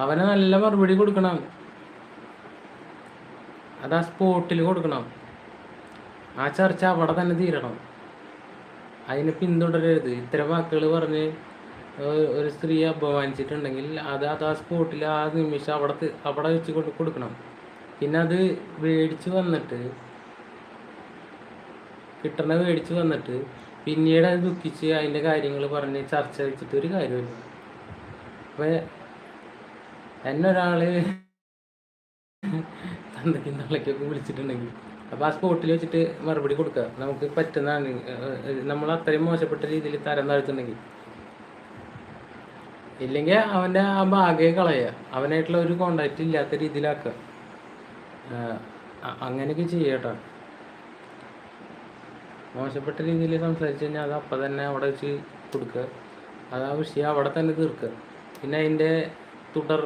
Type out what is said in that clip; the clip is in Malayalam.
അവനെ നല്ല മറുപടി കൊടുക്കണം. അത് ആ സ്പോട്ടിൽ കൊടുക്കണം. ആ ചർച്ച അവിടെ തന്നെ തീരണം. അതിനെ പിന്തുടരരുത്. ഇത്തരം വാക്കുകൾ പറഞ്ഞ് ഒരു സ്ത്രീയെ അപമാനിച്ചിട്ടുണ്ടെങ്കിൽ അത് ആ സ്പോട്ടിൽ ആ നിമിഷം അവിടെ വെച്ച് കൊടുക്കണം. പിന്നെ അത് മേടിച്ച് വന്നിട്ട് പിന്നീട് അത് ദുഃഖിച്ച് അതിൻ്റെ കാര്യങ്ങൾ പറഞ്ഞ് ചർച്ച വെച്ചിട്ട് ഒരു കാര്യമില്ല. അപ്പം എന്നെ ഒരാൾ തന്തയ്ക്കും തള്ളയ്ക്കൊക്കെ വിളിച്ചിട്ടുണ്ടെങ്കിൽ അപ്പോൾ ആ സ്പോട്ടിൽ വെച്ചിട്ട് മറുപടി കൊടുക്കുക. നമുക്ക് പറ്റുന്നതാണ്. നമ്മൾ അത്രയും മോശപ്പെട്ട രീതിയിൽ തരം താഴ്ത്തുണ്ടെങ്കിൽ, ഇല്ലെങ്കിൽ അവൻ്റെ ആ ഭാഗ്യം കളയുക, അവനായിട്ടുള്ള ഒരു കോണ്ടാക്റ്റ് ഇല്ലാത്ത രീതിയിലാക്കുക. അങ്ങനെയൊക്കെ ചെയ്യട്ടോ. മോശപ്പെട്ട രീതിയിൽ സംസാരിച്ച് കഴിഞ്ഞാൽ അത് അപ്പം തന്നെ അവിടെ വെച്ച് കൊടുക്കുക. അത് ആ വിഷയം അവിടെ തന്നെ തീർക്കുക. പിന്നെ അതിൻ്റെ തുടർ